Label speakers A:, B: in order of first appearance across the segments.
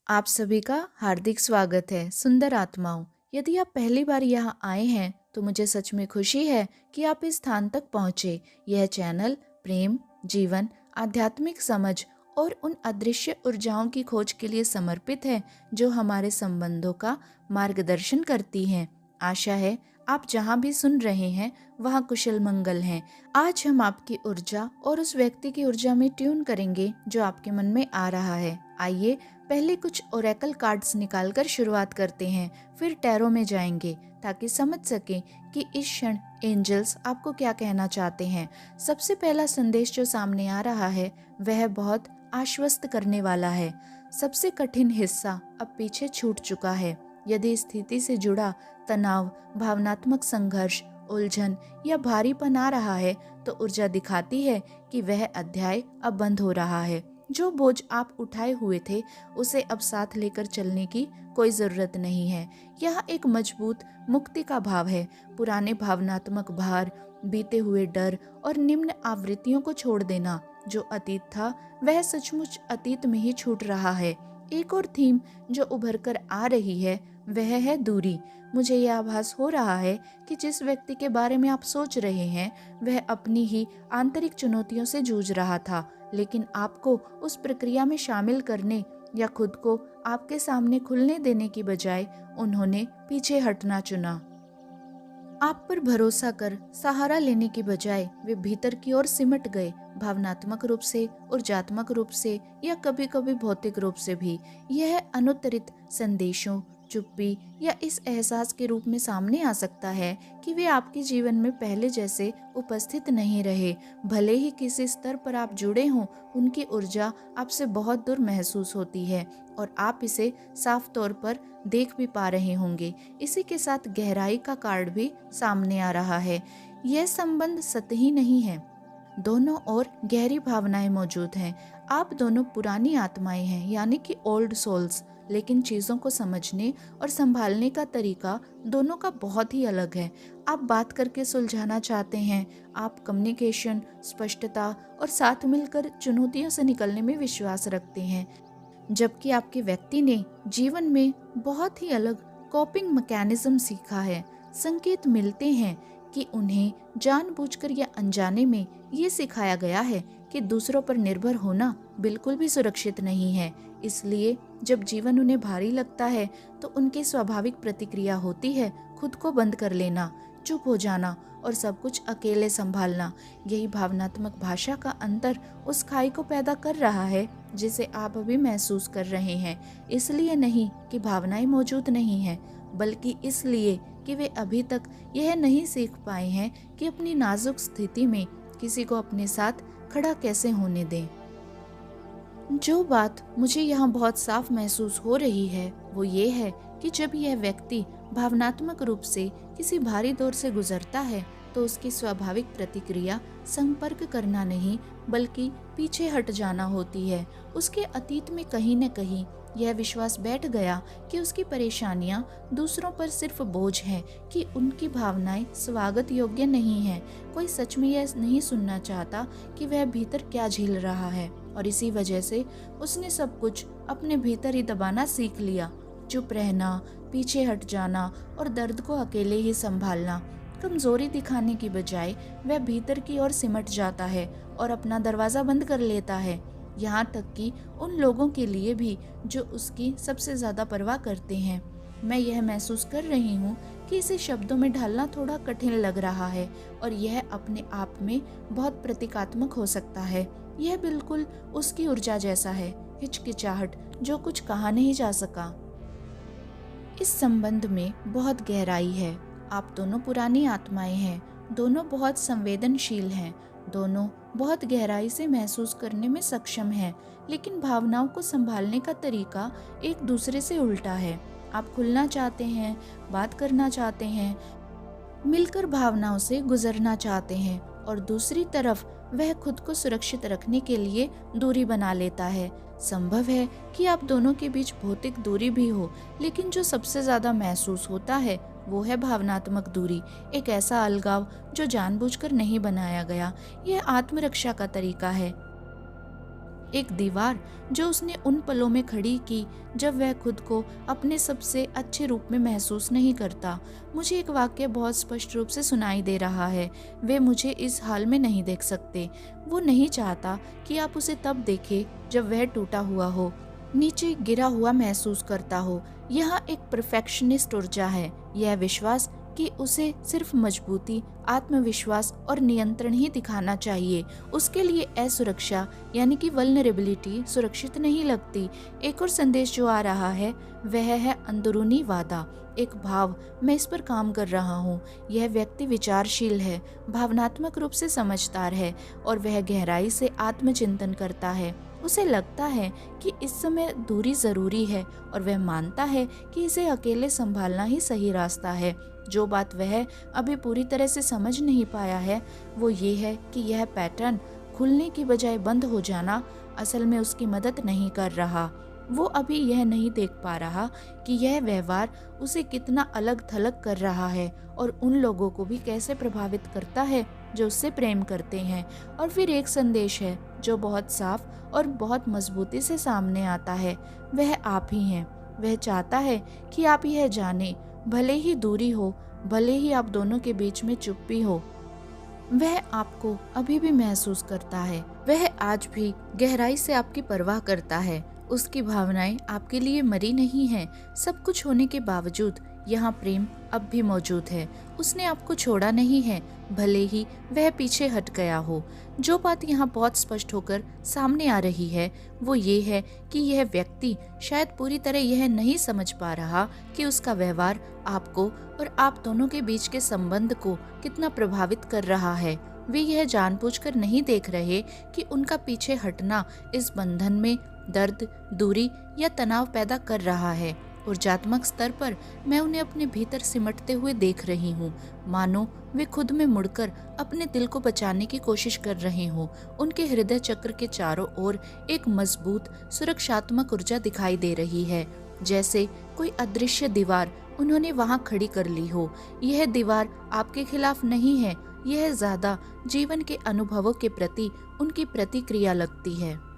A: आप सभी का हार्दिक स्वागत है सुंदर आत्माओं। यदि आप पहली बार यहाँ आए हैं तो मुझे सच में खुशी है कि आप इस स्थान तक पहुँचे। यह चैनल प्रेम, जीवन, आध्यात्मिक समझ और उन अदृश्य ऊर्जाओं की खोज के लिए समर्पित है जो हमारे संबंधों का मार्गदर्शन करती हैं। आशा है आप जहाँ भी सुन रहे हैं वहाँ कुशल मंगल हैं। आज हम आपकी ऊर्जा और उस व्यक्ति की ऊर्जा में ट्यून करेंगे जो आपके मन में आ रहा है। आइए पहले कुछ ओरेकल कार्ड्स निकालकर शुरुआत करते हैं, फिर टैरो में जाएंगे ताकि समझ सकें कि इस क्षण एंजल्स आपको क्या कहना चाहते हैं। सबसे पहला संदेश जो सामने आ रहा है वह बहुत आश्वस्त करने वाला है। सबसे कठिन हिस्सा अब पीछे छूट चुका है। यदि स्थिति से जुड़ा तनाव, भावनात्मक संघर्ष, उलझन या भारीपन आ रहा है तो ऊर्जा दिखाती है कि वह अध्याय अब बंद हो रहा है। जो बोझ आप उठाए हुए थे उसे अब साथ लेकर चलने की कोई जरूरत नहीं है। यह एक मजबूत मुक्ति का भाव है। पुराने भावनात्मक भार, बीते हुए डर और निम्न आवृत्तियों को छोड़ देना। जो अतीत था वह सचमुच अतीत में ही छूट रहा है। एक और थीम जो उभर कर आ रही है वह है दूरी। मुझे यह आभास हो रहा है कि जिस व्यक्ति के बारे में आप सोच रहे हैं वह अपनी ही आंतरिक चुनौतियों से जूझ रहा था, लेकिन आपको उस प्रक्रिया में शामिल करने या खुद को आपके सामने खुलने देने की बजाय उन्होंने पीछे हटना चुना। आप पर भरोसा कर सहारा लेने की बजाय वे भीतर की ओर सिमट गए, भावनात्मक रूप से, ऊर्जात्मक रूप से या कभी कभी भौतिक रूप से भी। यह अनुत्तरित संदेशों, चुप्पी या इस एहसास के रूप में सामने आ सकता है कि वे आपके जीवन में पहले जैसे उपस्थित नहीं रहे। भले ही किसी स्तर पर आप जुड़े हों, उनकी ऊर्जा आपसे बहुत दूर महसूस होती है और आप इसे साफ तौर पर देख भी पा रहे होंगे। इसी के साथ गहराई का कार्ड भी सामने आ रहा है। यह संबंध सतही नहीं है, दोनों ओर गहरी भावनाएं मौजूद हैं। आप दोनों पुरानी आत्माएं हैं, यानी कि ओल्ड सोल्स, लेकिन चीज़ों को समझने और संभालने का तरीका दोनों का बहुत ही अलग है। आप बात करके सुलझाना चाहते हैं, आप कम्युनिकेशन, स्पष्टता और साथ मिलकर चुनौतियों से निकलने में विश्वास रखते हैं, जबकि आपके व्यक्ति ने जीवन में बहुत ही अलग कॉपिंग मैकेनिज्म सीखा है। संकेत मिलते हैं कि उन्हें जानबूझकर या अनजाने में ये सिखाया गया है कि दूसरों पर निर्भर होना बिल्कुल भी सुरक्षित नहीं है। इसलिए जब जीवन उन्हें भारी लगता है तो उनकी स्वाभाविक प्रतिक्रिया होती है खुद को बंद कर लेना, चुप हो जाना और सब कुछ अकेले संभालना। यही भावनात्मक भाषा का अंतर उस खाई को पैदा कर रहा है जिसे आप अभी महसूस कर रहे हैं। इसलिए नहीं कि भावनाएं मौजूद नहीं हैं, बल्कि इसलिए कि वे अभी तक यह नहीं सीख पाए हैं कि अपनी नाजुक स्थिति में किसी को अपने साथ खड़ा कैसे होने दें। जो बात मुझे यहाँ बहुत साफ महसूस हो रही है वो ये है कि जब यह व्यक्ति भावनात्मक रूप से किसी भारी दौर से गुजरता है तो उसकी स्वाभाविक प्रतिक्रिया संपर्क करना नहीं बल्कि पीछे हट जाना होती है। उसके अतीत में कहीं न कहीं यह विश्वास बैठ गया कि उसकी परेशानियां दूसरों पर सिर्फ बोझ हैं, कि उनकी भावनाएं स्वागत योग्य नहीं हैं। कोई सच में यह नहीं सुनना चाहता कि वह भीतर क्या झेल रहा है, और इसी वजह से उसने सब कुछ अपने भीतर ही दबाना सीख लिया। चुप रहना, पीछे हट जाना और दर्द को अकेले ही संभालना। कमजोरी दिखाने की बजाय वह भीतर की ओर सिमट जाता है और अपना दरवाजा बंद कर लेता है, यहाँ तक कि उन लोगों के लिए भी जो उसकी सबसे ज़्यादा परवाह करते हैं। मैं यह महसूस कर रही हूँ कि इसे शब्दों में ढालना थोड़ा कठिन लग रहा है और यह अपने आप में बहुत प्रतीकात्मक हो सकता है। यह बिल्कुल उसकी ऊर्जा जैसा है, हिचकिचाहट जो कुछ कहा नहीं जा सका। इस संबंध में बहुत गहराई है। आप दोनों पुरानी आत्माएं हैं, दोनों बहुत संवेदनशील हैं, दोनों बहुत गहराई से महसूस करने में सक्षम हैं, लेकिन भावनाओं को संभालने का तरीका एक दूसरे से उल्टा है। आप खुलना चाहते हैं, बात करना चाहते हैं, मिलकर भावनाओं से गुजरना चाहते हैं, और दूसरी तरफ वह खुद को सुरक्षित रखने के लिए दूरी बना लेता है। संभव है कि आप दोनों के बीच भौतिक दूरी भी हो, लेकिन जो सबसे ज्यादा महसूस होता है वो है भावनात्मक दूरी। एक ऐसा अलगाव जो जानबूझकर नहीं बनाया गया। यह आत्मरक्षा का तरीका है। एक दीवार जो उसने उन पलों में खड़ी की जब वह खुद को अपने सबसे अच्छे रूप में महसूस नहीं करता। मुझे एक वाक्य बहुत स्पष्ट रूप से सुनाई दे रहा है, वे मुझे इस हाल में नहीं देख सकते। वो नहीं चाहता कि आप उसे तब देखें जब वह टूटा हुआ हो, नीचे गिरा हुआ महसूस करता हो। यहाँ एक परफेक्शनिस्ट ऊर्जा है, यह विश्वास कि उसे सिर्फ मजबूती, आत्मविश्वास और नियंत्रण ही दिखाना चाहिए। उसके लिए असुरक्षा यानी कि वल्नरेबिलिटी सुरक्षित नहीं लगती। एक और संदेश जो आ रहा है वह है अंदरूनी वादा, एक भाव, मैं इस पर काम कर रहा हूँ। यह व्यक्ति विचारशील है, भावनात्मक रूप से समझदार है और वह गहराई से आत्मचिंतन करता है। उसे लगता है कि इस समय दूरी जरूरी है और वह मानता है कि इसे अकेले संभालना ही सही रास्ता है। जो बात वह अभी पूरी तरह से समझ नहीं पाया है वो ये है कि यह पैटर्न खुलने की बजाय बंद हो जाना असल में उसकी मदद नहीं कर रहा। वो अभी यह नहीं देख पा रहा कि यह व्यवहार उसे कितना अलग थलग कर रहा है और उन लोगों को भी कैसे प्रभावित करता है जो उससे प्रेम करते हैं। और फिर एक संदेश है जो बहुत साफ और बहुत मजबूती से सामने आता है, वह आप ही हैं। वह चाहता है कि आप यह जाने, भले ही दूरी हो, भले ही आप दोनों के बीच में चुप्पी हो, वह आपको अभी भी महसूस करता है। वह आज भी गहराई से आपकी परवाह करता है। उसकी भावनाएं आपके लिए मरी नहीं हैं। सब कुछ होने के बावजूद यहाँ प्रेम अब भी मौजूद है। उसने आपको छोड़ा नहीं है, भले ही वह पीछे हट गया हो। जो बात यहाँ बहुत स्पष्ट होकर सामने आ रही है वो ये है कि यह व्यक्ति शायद पूरी तरह यह नहीं समझ पा रहा कि उसका व्यवहार आपको और आप दोनों के बीच के संबंध को कितना प्रभावित कर रहा है। वे यह जानबूझकर नहीं देख रहे कि उनका पीछे हटना इस बंधन में दर्द, दूरी या तनाव पैदा कर रहा है। ऊर्जात्मक स्तर पर मैं उन्हें अपने भीतर सिमटते हुए देख रही हूँ, मानो वे खुद में मुड़कर अपने दिल को बचाने की कोशिश कर रहे हों। उनके हृदय चक्र के चारों ओर एक मजबूत सुरक्षात्मक ऊर्जा दिखाई दे रही है, जैसे कोई अदृश्य दीवार उन्होंने वहां खड़ी कर ली हो। यह दीवार आपके खिलाफ नहीं है, यह ज्यादा जीवन के अनुभवों के प्रति उनकी प्रतिक्रिया लगती है।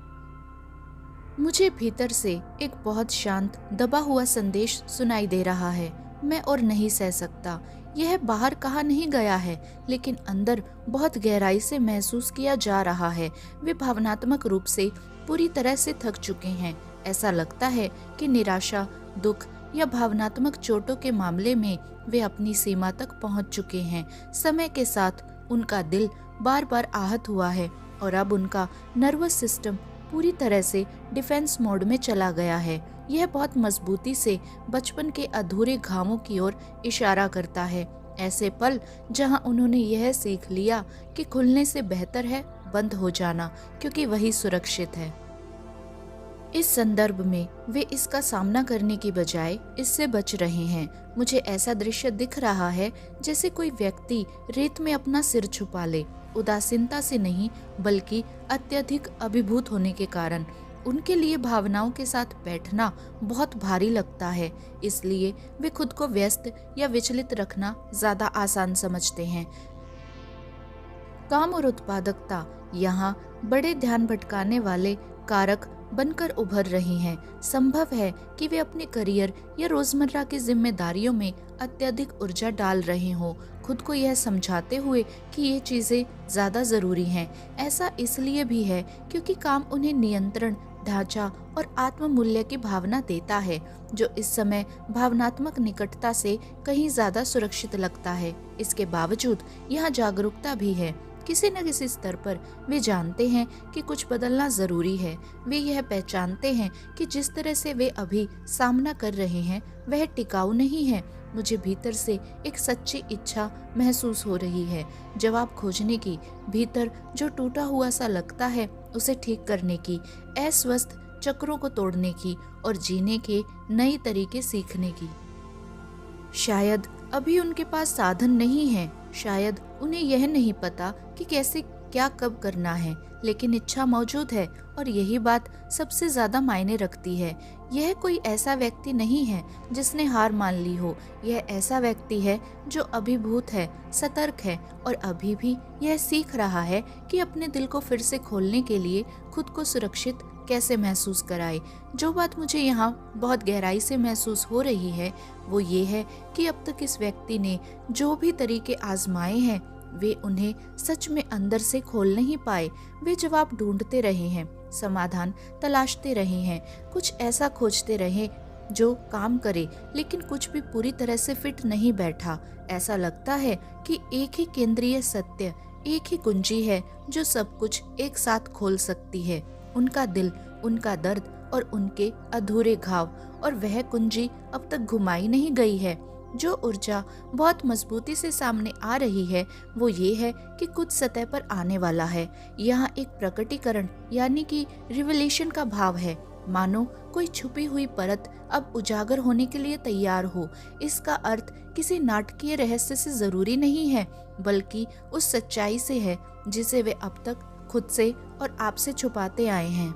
A: मुझे भीतर से एक बहुत शांत दबा हुआ संदेश सुनाई दे रहा है, मैं और नहीं सह सकता। यह बाहर कहा नहीं गया है, लेकिन अंदर बहुत गहराई से महसूस किया जा रहा है। वे भावनात्मक रूप से पूरी तरह से थक चुके हैं। ऐसा लगता है कि निराशा, दुख या भावनात्मक चोटों के मामले में वे अपनी सीमा तक पहुंच चुके हैं। समय के साथ उनका दिल बार बार आहत हुआ है और अब उनका नर्वस सिस्टम पूरी तरह से डिफेंस मोड में चला गया है। यह बहुत मजबूती से बचपन के अधूरे घावों की ओर इशारा करता है, ऐसे पल जहां उन्होंने यह सीख लिया कि खुलने से बेहतर है बंद हो जाना, क्योंकि वही सुरक्षित है। इस संदर्भ में वे इसका सामना करने की बजाय इससे बच रहे हैं। मुझे ऐसा दृश्य दिख रहा है जैसे कोई व्यक्ति रेत में अपना सिर छुपा ले, उदासीनता से नहीं बल्कि अत्यधिक अभिभूत होने के कारण। उनके लिए भावनाओं के साथ बैठना बहुत भारी लगता है, इसलिए वे खुद को व्यस्त या विचलित रखना ज्यादा आसान समझते हैं। काम और उत्पादकता यहाँ बड़े ध्यान भटकाने वाले कारक बनकर उभर रही हैं। संभव है कि वे अपने करियर या रोजमर्रा की जिम्मेदारियों में अत्यधिक ऊर्जा डाल रहे हों, खुद को यह समझाते हुए कि ये चीजें ज्यादा जरूरी हैं। ऐसा इसलिए भी है क्योंकि काम उन्हें नियंत्रण, ढांचा और आत्म-मूल्य की भावना देता है, जो इस समय भावनात्मक निकटता से कहीं ज्यादा सुरक्षित लगता है। इसके बावजूद यहाँ जागरूकता भी है। किसी न किसी स्तर पर वे जानते हैं कि कुछ बदलना जरूरी है। वे यह पहचानते हैं कि जिस तरह से वे अभी सामना कर रहे हैं वह टिकाऊ नहीं है। मुझे भीतर से एक सच्ची इच्छा महसूस हो रही है, जवाब खोजने की, भीतर जो टूटा हुआ सा लगता है उसे ठीक करने की, अस्वस्थ चक्रों को तोड़ने की और जीने के नए तरीके सीखने की। शायद अभी उनके पास साधन नहीं है, शायद उन्हें यह नहीं पता कि कैसे क्या कब करना है, लेकिन इच्छा मौजूद है और यही बात सबसे ज्यादा मायने रखती है। यह कोई ऐसा व्यक्ति नहीं है जिसने हार मान ली हो। यह ऐसा व्यक्ति है जो अभिभूत है, सतर्क है और अभी भी यह सीख रहा है कि अपने दिल को फिर से खोलने के लिए खुद को सुरक्षित कैसे महसूस कराए। जो बात मुझे यहाँ बहुत गहराई से महसूस हो रही है वो ये है कि अब तक इस व्यक्ति ने जो भी तरीके आजमाए हैं वे उन्हें सच में अंदर से खोल नहीं पाए। वे जवाब ढूंढते रहे हैं, समाधान तलाशते रहे हैं, कुछ ऐसा खोजते रहे जो काम करे, लेकिन कुछ भी पूरी तरह से फिट नहीं बैठा। ऐसा लगता है कि एक ही केंद्रीय सत्य, एक ही कुंजी है जो सब कुछ एक साथ खोल सकती है, उनका दिल, उनका दर्द और उनके अधूरे घाव। और वह कुंजी अब तक घुमाई नहीं गई है। जो ऊर्जा बहुत मजबूती से सामने आ रही है वो ये है कि कुछ सतह पर आने वाला है। यहाँ एक प्रकटीकरण यानी कि रिवलेशन का भाव है, मानो कोई छुपी हुई परत अब उजागर होने के लिए तैयार हो। इसका अर्थ किसी नाटकीय रहस्य से जरूरी नहीं है, बल्कि उस सच्चाई से है जिसे वे अब तक खुद से और आपसे छुपाते आए हैं।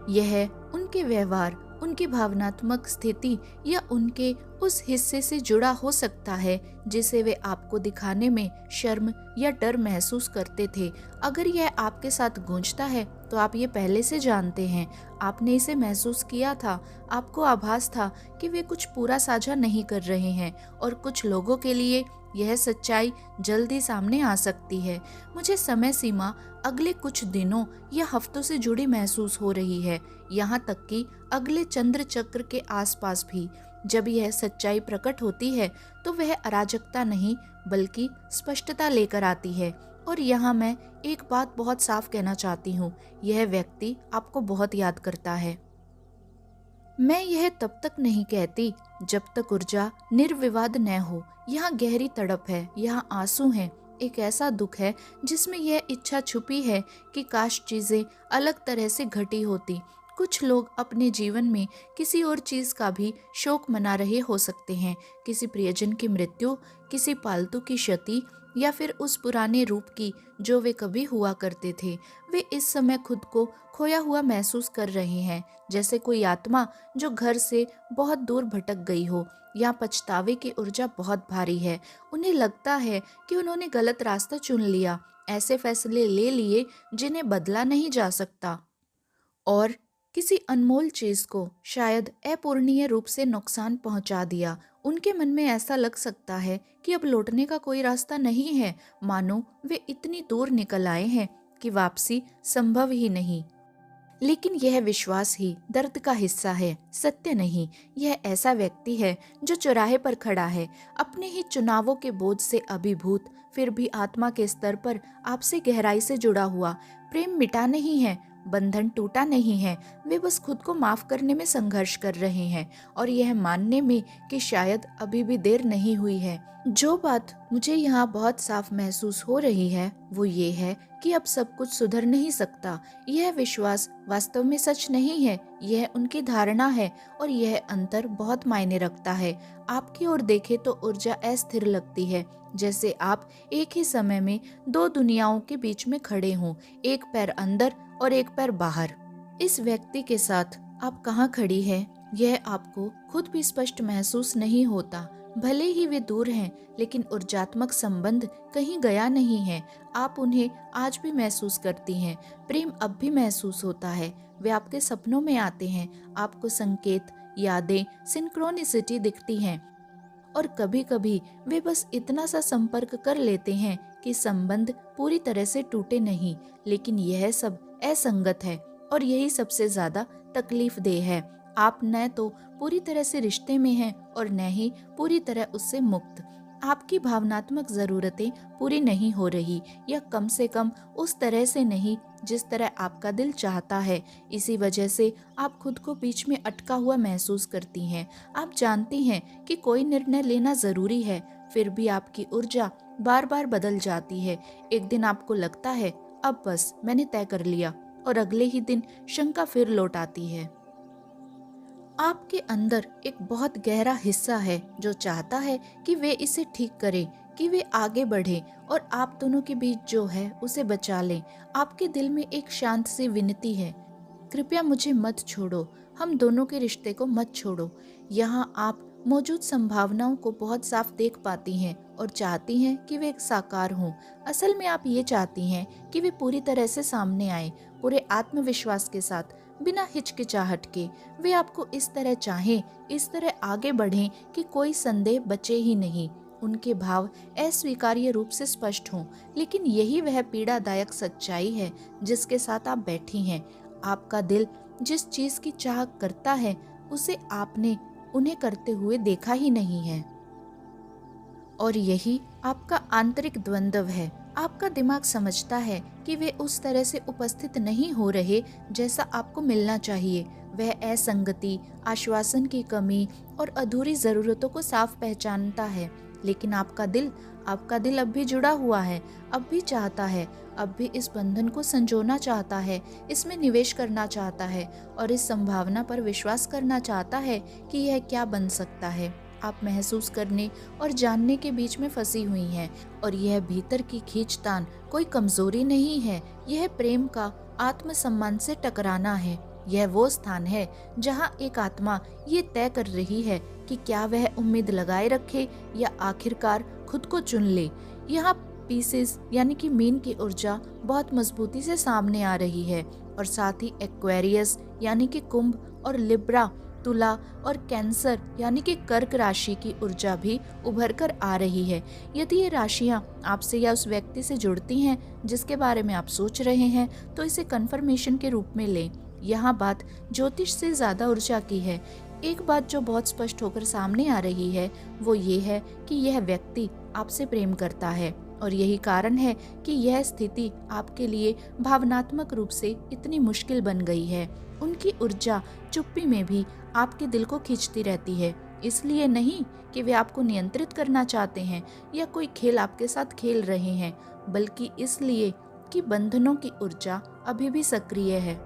A: यह उनके व्यवहार, उनकी भावनात्मक स्थिति या उनके उस हिस्से से जुड़ा हो सकता है जिसे वे आपको दिखाने में शर्म या डर महसूस करते थे। अगर यह आपके साथ गूंजता है तो आप ये पहले से जानते हैं, आपने इसे महसूस किया था, आपको आभास था कि वे कुछ पूरा साझा नहीं कर रहे हैं और कुछ लोगों के लिए यह सच्चाई जल्दी सामने आ सकती है। मुझे समय सीमा अगले कुछ दिनों या हफ्तों से जुड़ी महसूस हो रही है, यहाँ तक कि अगले चंद्र चक्र के आसपास भी। जब यह सच्चाई प्रकट होती है तो वह अराजकता नहीं बल्कि स्पष्टता लेकर आती है। और यहाँ मैं एक बात बहुत साफ कहना चाहती हूँ, यह व्यक्ति आपको बहुत याद करता है। मैं यह तब तक नहीं कहती जब तक ऊर्जा निर्विवाद न हो। यहाँ गहरी तड़प है, यहाँ आंसू हैं, एक ऐसा दुख है जिसमें यह इच्छा छुपी है कि काश चीजें अलग तरह से घटी होती। कुछ लोग अपने जीवन में किसी और चीज का भी शोक मना रहे हो सकते हैं, किसी प्रियजन की मृत्यु, किसी पालतू की क्षति या फिर उस पुराने रूप की जो वे कभी हुआ करते थे। वे इस समय खुद को खोया हुआ महसूस कर रहे हैं, जैसे कोई आत्मा जो घर से बहुत दूर भटक गई हो। यहाँ पछतावे की ऊर्जा बहुत भारी है। उन्हें लगता है कि उन्होंने गलत रास्ता चुन लिया, ऐसे फैसले ले लिए जिन्हें बदला नहीं जा सकता, और किसी अनमोल चीज को शायद अपूरणीय रूप से नुकसान पहुंचा दिया। उनके मन में ऐसा लग सकता है कि अब लौटने का कोई रास्ता नहीं है, मानो वे इतनी दूर निकल आए हैं कि वापसी संभव ही नहीं। लेकिन यह विश्वास ही दर्द का हिस्सा है, सत्य नहीं। यह ऐसा व्यक्ति है जो चौराहे पर खड़ा है, अपने ही चुनावों के बोझ से अभिभूत, फिर भी आत्मा के स्तर पर आपसे गहराई से जुड़ा हुआ। प्रेम मिटा नहीं है, बंधन टूटा नहीं है, वे बस खुद को माफ करने में संघर्ष कर रहे हैं और यह मानने में कि शायद अभी भी देर नहीं हुई है। जो बात मुझे यहाँ बहुत साफ महसूस हो रही है वो ये है कि अब सब कुछ सुधर नहीं सकता। यह विश्वास वास्तव में सच नहीं है, यह उनकी धारणा है और यह अंतर बहुत मायने रखता है। आपकी ओर देखे तो ऊर्जा अस्थिर लगती है, जैसे आप एक ही समय में दो दुनियाओं के बीच में खड़े हों, एक पैर अंदर और एक पैर बाहर। इस व्यक्ति के साथ आप कहाँ खड़ी हैं यह आपको खुद भी स्पष्ट महसूस नहीं होता। भले ही वे दूर हैं, लेकिन ऊर्जात्मक संबंध कहीं गया नहीं है। आप उन्हें आज भी महसूस करती हैं। प्रेम अब भी महसूस होता है। वे आपके सपनों में आते हैं, आपको संकेत, यादें, सिंक्रोनिसिटी दिखती हैं और कभी कभी वे बस इतना सा संपर्क कर लेते हैं कि संबंध पूरी तरह से टूटे नहीं। लेकिन यह सब असंगत है और यही सबसे ज्यादा तकलीफ देह है। आप न तो पूरी तरह से रिश्ते में हैं और न ही पूरी तरह उससे मुक्त। आपकी भावनात्मक जरूरतें पूरी नहीं हो रही, या कम से कम उस तरह से नहीं जिस तरह आपका दिल चाहता है। इसी वजह से आप खुद को बीच में अटका हुआ महसूस करती हैं। आप जानती हैं कि कोई निर्णय लेना जरूरी है, फिर भी आपकी ऊर्जा बार बार बदल जाती है। एक दिन आपको लगता है अब बस मैंने तय कर लिया, और अगले ही दिन शंका फिर लौट आती है। आपके अंदर एक बहुत गहरा हिस्सा है जो चाहता है कि वे इसे ठीक करें, कि वे आगे बढ़े और आप दोनों के बीच जो है उसे बचा लें। आपके दिल में एक शांत सी विनती है, कृपया मुझे मत छोड़ो, हम दोनों के रिश्ते को मत छोड़ो। यहाँ आप मौजूद संभावनाओं को बहुत साफ देख पाती हैं और चाहती हैं कि वे एक साकार हों। असल में आप ये चाहती हैं कि वे पूरी तरह से सामने आए, पूरे आत्मविश्वास के साथ, बिना हिचकिचाहट के। वे आपको इस तरह चाहें, इस तरह आगे बढ़ें कि कोई संदेह बचे ही नहीं। उनके भाव अस्वीकार्य रूप से स्पष्ट हों, लेकिन यही वह पीड़ादायक सच्चाई है जिसके साथ आप बैठी हैं। आपका दिल जिस चीज की चाह करता है उसे आपने उन्हें करते हुए देखा ही नहीं है, और यही आपका आंतरिक द्वंद्व है। आपका दिमाग समझता है कि वे उस तरह से उपस्थित नहीं हो रहे जैसा आपको मिलना चाहिए। वह असंगति, आश्वासन की कमी और अधूरी जरूरतों को साफ पहचानता है। लेकिन आपका दिल अब भी जुड़ा हुआ है, अब भी चाहता है, अब भी इस बंधन को संजोना चाहता है, इसमें निवेश करना चाहता है और इस संभावना पर विश्वास करना चाहता है कि यह क्या बन सकता है। आप महसूस करने और जानने के बीच में फंसी हुई हैं, और यह भीतर की खींचतान कोई कमजोरी नहीं है, यह प्रेम का आत्मसम्मान से टकराना है। यह वो स्थान है जहां एक आत्मा ये तय कर रही है कि क्या वह उम्मीद लगाए रखे या आखिरकार खुद को चुन ले। यहाँ पीसेस यानी कि मीन की ऊर्जा बहुत मजबूती से सामने आ रही है, और साथ ही एक्वेरियस यानी कि कुंभ और लिब्रा, तुला और कैंसर यानी कि कर्क राशि की ऊर्जा भी उभर कर आ रही है। यदि ये राशियां आपसे या उस व्यक्ति से जुड़ती हैं जिसके बारे में आप सोच रहे हैं, तो इसे कंफर्मेशन के रूप में लें। यहाँ बात ज्योतिष से ज्यादा ऊर्जा की है। एक बात जो बहुत स्पष्ट होकर सामने आ रही है वो ये है कि यह व्यक्ति आपसे प्रेम करता है, और यही कारण है कि यह स्थिति आपके लिए भावनात्मक रूप से इतनी मुश्किल बन गई है। उनकी ऊर्जा चुप्पी में भी आपके दिल को खींचती रहती है, इसलिए नहीं कि वे आपको नियंत्रित करना चाहते हैं या कोई खेल आपके साथ खेल रहे हैं, बल्कि इसलिए कि बंधनों की ऊर्जा अभी भी सक्रिय है।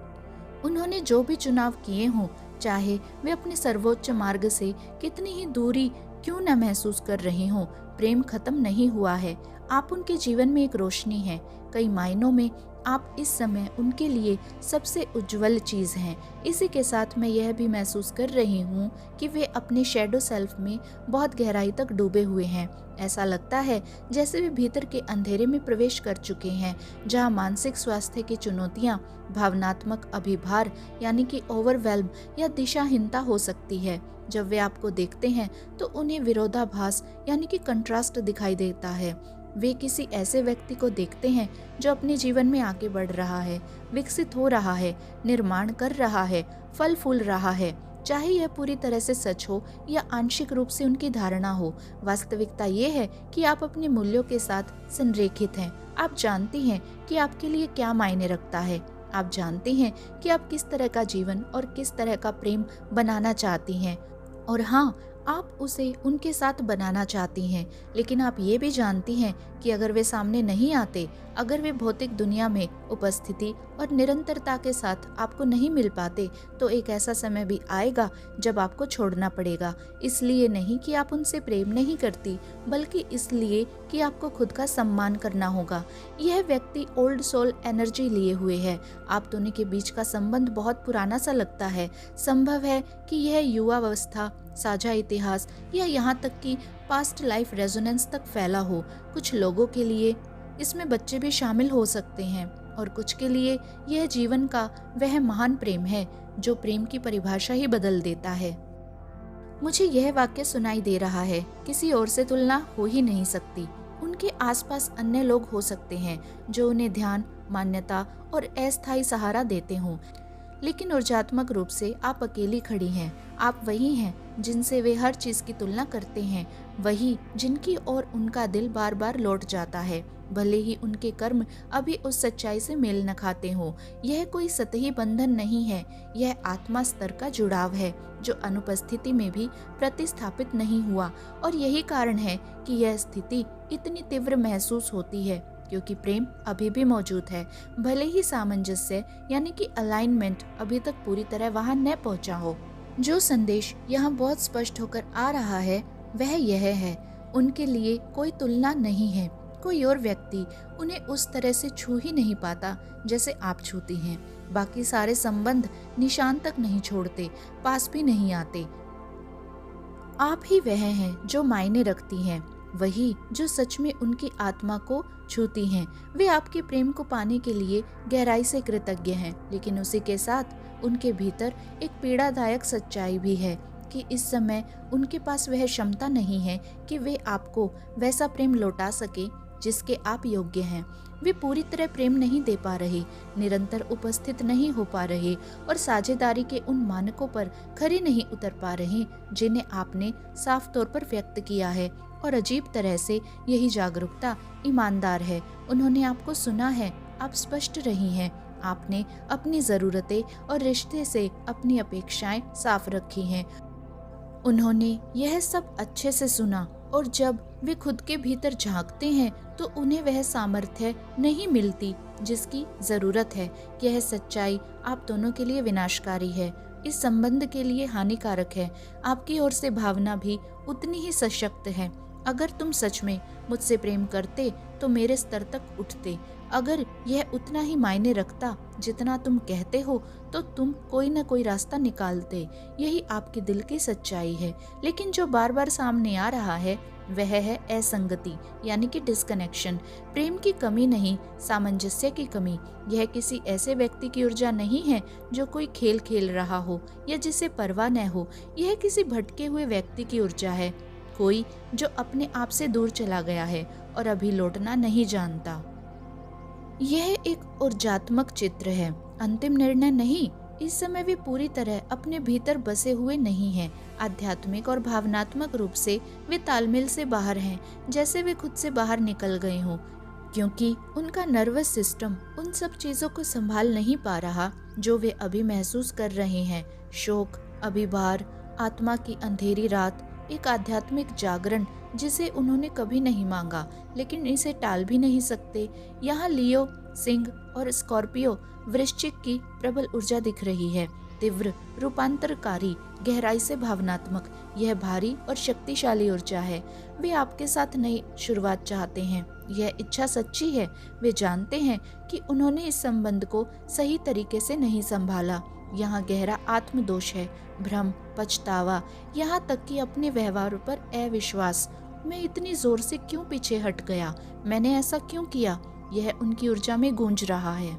A: उन्होंने जो भी चुनाव किए हों, चाहे वे अपने सर्वोच्च मार्ग से कितनी ही दूरी क्यों न महसूस कर रहे हों, प्रेम खत्म नहीं हुआ है। आप उनके जीवन में एक रोशनी हैं। कई मायनों में आप इस समय उनके लिए सबसे उज्जवल चीज हैं। इसी के साथ मैं यह भी महसूस कर रही हूँ कि वे अपने शैडो सेल्फ में बहुत गहराई तक डूबे हुए हैं। ऐसा लगता है जैसे वे भीतर के अंधेरे में प्रवेश कर चुके हैं, जहाँ मानसिक स्वास्थ्य की चुनौतियाँ, भावनात्मक अभिभार यानी कि ओवरवेल्म या दिशाहीनता हो सकती है। जब वे आपको देखते हैं तो उन्हें विरोधाभास यानी कि कंट्रास्ट दिखाई देता है। वे किसी ऐसे व्यक्ति को देखते हैं जो अपने जीवन में आगे बढ़ रहा है, विकसित हो रहा है, निर्माण कर रहा है, फल फूल रहा है, चाहे यह पूरी तरह से सच हो या आंशिक रूप से उनकी धारणा हो। वास्तविकता ये है कि आप अपने मूल्यों के साथ संरेखित हैं। आप जानती हैं कि आपके लिए क्या मायने रखता है। आप जानते हैं कि आप किस तरह का जीवन और किस तरह का प्रेम बनाना चाहती हैं, और हाँ, आप उसे उनके साथ बनाना चाहती हैं। लेकिन आप ये भी जानती हैं कि अगर वे सामने नहीं आते, अगर वे भौतिक दुनिया में उपस्थिति और निरंतरता के साथ आपको नहीं मिल पाते, तो एक ऐसा समय भी आएगा जब आपको छोड़ना पड़ेगा। इसलिए नहीं कि आप उनसे प्रेम नहीं करती, बल्कि इसलिए कि आपको खुद का सम्मान करना होगा। यह व्यक्ति ओल्ड सोल एनर्जी लिए हुए है। आप दोनों के बीच का संबंध बहुत पुराना सा लगता है। संभव है कि यह युवावस्था, साझा इतिहास या यहाँ तक कि पास्ट लाइफ रेजोनेंस तक फैला हो। कुछ लोगों के लिए इसमें बच्चे भी शामिल हो सकते हैं, और कुछ के लिए यह जीवन का वह महान प्रेम है जो प्रेम की परिभाषा ही बदल देता है। मुझे यह वाक्य सुनाई दे रहा है, किसी और से तुलना हो ही नहीं सकती। उनके आसपास अन्य लोग हो सकते हैं जो उन्हें ध्यान, मान्यता और अस्थायी सहारा देते हों, लेकिन ऊर्जात्मक रूप से आप अकेली खड़ी हैं। आप वही हैं जिनसे वे हर चीज की तुलना करते हैं, वही जिनकी ओर उनका दिल बार बार लौट जाता है, भले ही उनके कर्म अभी उस सच्चाई से मेल न खाते हों। यह कोई सतही बंधन नहीं है, यह आत्मा स्तर का जुड़ाव है जो अनुपस्थिति में भी प्रतिस्थापित नहीं हुआ। और यही कारण है कि यह स्थिति इतनी तीव्र महसूस होती है, क्योंकि प्रेम अभी भी मौजूद है, भले ही सामंजस्य यानी कि अलाइनमेंट अभी तक पूरी तरह वहां न पहुंचा हो। जो संदेश यहाँ बहुत स्पष्ट होकर आ रहा है वह यह है, उनके लिए कोई तुलना नहीं है। कोई और व्यक्ति उन्हें उस तरह से छू ही नहीं पाता जैसे आप छूती हैं। बाकी सारे संबंध निशान तक नहीं छोड़ते, पास भी नहीं आते। आप ही वह हैं जो मायने रखती हैं, वही जो सच में उनकी आत्मा को छूती हैं। वे आपके प्रेम को पाने के लिए गहराई से कृतज्ञ हैं, लेकिन उसी के साथ उनके भीतर एक पीड़ादायक सच्चाई भी है कि इस समय उनके पास वह क्षमता नहीं है कि वे आपको वैसा प्रेम लौटा सके जिसके आप योग्य हैं। वे पूरी तरह प्रेम नहीं दे पा रहे, निरंतर उपस्थित नहीं हो पा रहे और साझेदारी के उन मानकों पर खरे नहीं उतर पा रहे जिन्हें आपने साफ तौर पर व्यक्त किया है। और अजीब तरह से यही जागरूकता ईमानदार है। उन्होंने आपको सुना है, आप स्पष्ट रही हैं, आपने अपनी ज़रूरतें और रिश्ते से अपनी अपेक्षाएं साफ रखी हैं। उन्होंने यह सब अच्छे से सुना और जब वे खुद के भीतर झांकते हैं तो उन्हें वह सामर्थ्य नहीं मिलती जिसकी जरूरत है। यह सच्चाई आप दोनों के लिए विनाशकारी है, इस संबंध के लिए हानिकारक है। आपकी ओर से भावना भी उतनी ही सशक्त है। अगर तुम सच में मुझसे प्रेम करते तो मेरे स्तर तक उठते। अगर यह उतना ही मायने रखता जितना तुम कहते हो तो तुम कोई ना कोई रास्ता निकालते। यही आपके दिल की सच्चाई है। लेकिन जो बार बार सामने आ रहा है वह है असंगति, यानी कि डिस्कनेक्शन। प्रेम की कमी नहीं, सामंजस्य की कमी। यह किसी ऐसे व्यक्ति की ऊर्जा नहीं है जो कोई खेल खेल रहा हो या जिसे परवाह न हो। यह किसी भटके हुए व्यक्ति की ऊर्जा है, कोई जो अपने आप से दूर चला गया है और अभी लौटना नहीं जानता। यह एक ऊर्जात्मक चित्र है, अंतिम निर्णय नहीं। इस समय वे पूरी तरह अपने भीतर बसे हुए नहीं हैं। आध्यात्मिक और भावनात्मक रूप से वे तालमेल से बाहर हैं, जैसे वे खुद से बाहर निकल गए हों, क्योंकि उनका नर्वस सिस्टम उन सब चीजों को संभाल नहीं पा रहा जो वे अभी महसूस कर रहे हैं। शोक, अभिभार, आत्मा की अंधेरी रात, एक आध्यात्मिक जागरण जिसे उन्होंने कभी नहीं मांगा, लेकिन इसे टाल भी नहीं सकते। यहाँ लियो, सिंह और स्कॉर्पियो वृश्चिक की प्रबल ऊर्जा दिख रही है, तीव्र, रूपांतरकारी, गहराई से भावनात्मक। यह भारी और शक्तिशाली ऊर्जा है। वे आपके साथ नई शुरुआत चाहते हैं, यह इच्छा सच्ची है। वे जानते हैं कि उन्होंने इस संबंध को सही तरीके से नहीं संभाला। यहाँ गहरा आत्मदोष है, भ्रम, पछतावा, यहाँ तक कि अपने व्यवहार पर अविश्वास। मैं इतनी जोर से क्यों पीछे हट गया, मैंने ऐसा क्यों किया, यह उनकी ऊर्जा में गूंज रहा है।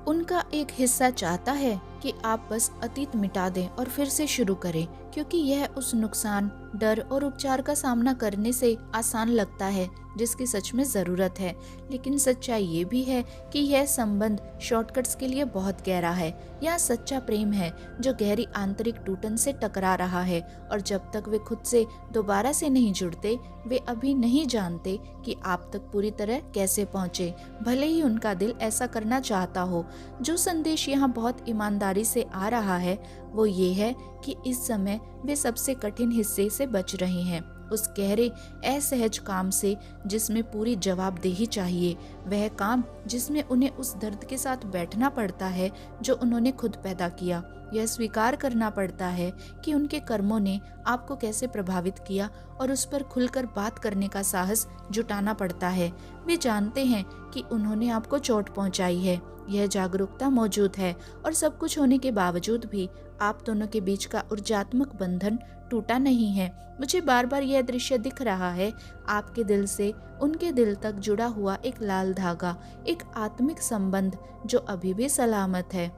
A: उनका एक हिस्सा चाहता है कि आप बस अतीत मिटा दें और फिर से शुरू करें, क्योंकि यह उस नुकसान, डर और उपचार का सामना करने से आसान लगता है जिसकी सच में ज़रूरत है। लेकिन सच्चाई ये भी है कि यह संबंध शॉर्टकट्स के लिए बहुत गहरा है। यह सच्चा प्रेम है जो गहरी आंतरिक टूटन से टकरा रहा है, और जब तक वे खुद से दोबारा से नहीं जुड़ते, वे अभी नहीं जानते कि आप तक पूरी तरह कैसे पहुँचे, भले ही उनका दिल ऐसा करना चाहता हो। जो संदेश यहाँ बहुत ईमानदारी से आ रहा है वो ये है कि इस समय वे सबसे कठिन हिस्से से बच रहे हैं, उस गहरे असहज काम से जिसमें पूरी जवाबदेही चाहिए, वह काम जिसमें उन्हें उस दर्द के साथ बैठना पड़ता है जो उन्होंने खुद पैदा किया। यह स्वीकार करना पड़ता है कि उनके कर्मों ने आपको कैसे प्रभावित किया और उस पर खुलकर बात करने का साहस जुटाना पड़ता है। वे जानते हैं कि उन्होंने आपको चोट पहुंचाई है, यह जागरूकता मौजूद है, और सब कुछ होने के बावजूद भी आप दोनों के बीच का ऊर्जात्मक बंधन टूटा नहीं है। मुझे बार बार यह दृश्य दिख रहा है, आपके दिल से उनके दिल तक जुड़ा हुआ एक लाल धागा, एक आत्मिक संबंध जो अभी भी सलामत है।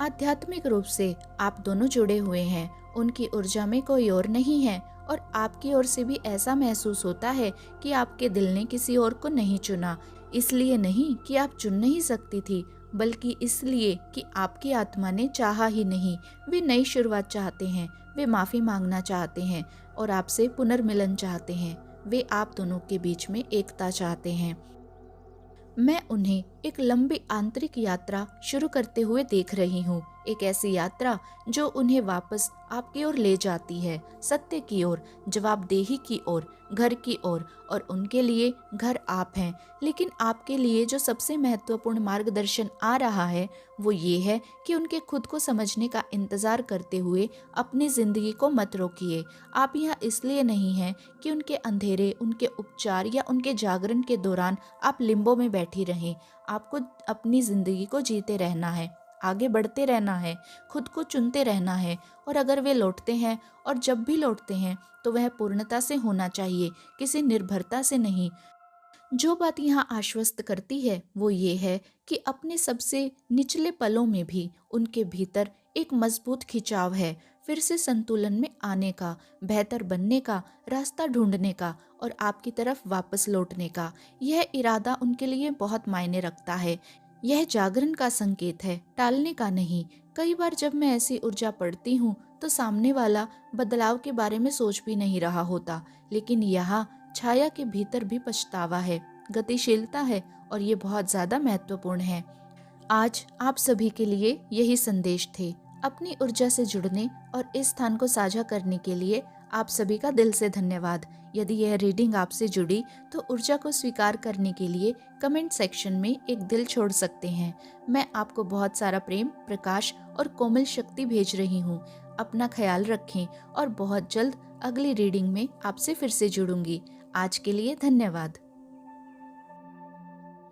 A: आध्यात्मिक रूप से आप दोनों जुड़े हुए हैं, उनकी ऊर्जा में कोई और नहीं है, और आपकी ओर से भी ऐसा महसूस होता है कि आपके दिल ने किसी और को नहीं चुना। इसलिए नहीं कि आप चुन नहीं सकती थी, बल्कि इसलिए कि आपकी आत्मा ने चाहा ही नहीं। वे नई शुरुआत चाहते हैं, वे माफ़ी मांगना चाहते हैं और आपसे पुनर्मिलन चाहते हैं। वे आप दोनों के बीच में एकता चाहते हैं। मैं उन्हें एक लंबी आंतरिक यात्रा शुरू करते हुए देख रही हूँ, एक ऐसी यात्रा जो उन्हें वापस आपकी ओर ले जाती है, सत्य की ओर, जवाबदेही की ओर, घर की ओर। और उनके लिए घर आप हैं। लेकिन आपके लिए जो सबसे महत्वपूर्ण मार्गदर्शन आ रहा है वो ये है कि उनके खुद को समझने का इंतज़ार करते हुए अपनी ज़िंदगी को मत रोकिए। आप यहाँ इसलिए नहीं हैं कि उनके अंधेरे, उनके उपचार या उनके जागरण के दौरान आप लिम्बो में बैठी रहें। आपको अपनी ज़िंदगी को जीते रहना है, आगे बढ़ते रहना है, खुद को चुनते रहना है। और अगर वे लौटते हैं और जब भी लौटते हैं तो वह पूर्णता से होना चाहिए, किसी निर्भरता से नहीं। जो बात यहाँ आश्वस्त करती है वो ये है कि अपने सबसे निचले पलों में भी उनके भीतर एक मजबूत खिंचाव है, फिर से संतुलन में आने का, बेहतर बनने का, रास्ता ढूंढने का और आपकी तरफ वापस लौटने का। यह इरादा उनके लिए बहुत मायने रखता है। यह जागरण का संकेत है, टालने का नहीं। कई बार जब मैं ऐसी ऊर्जा पढ़ती हूँ तो सामने वाला बदलाव के बारे में सोच भी नहीं रहा होता, लेकिन यहाँ छाया के भीतर भी पछतावा है, गतिशीलता है और ये बहुत ज़्यादा महत्वपूर्ण है। आज आप सभी के लिए यही संदेश थे। अपनी ऊर्जा से जुड़ने और इस स्थान को साझा करने के लिए आप सभी का दिल से धन्यवाद। यदि यह रीडिंग आपसे जुड़ी तो ऊर्जा को स्वीकार करने के लिए कमेंट सेक्शन में एक दिल छोड़ सकते हैं। मैं आपको बहुत सारा प्रेम, प्रकाश और कोमल शक्ति भेज रही हूँ। अपना ख्याल रखें और बहुत जल्द अगली रीडिंग में आपसे फिर से जुड़ूंगी। आज के लिए धन्यवाद।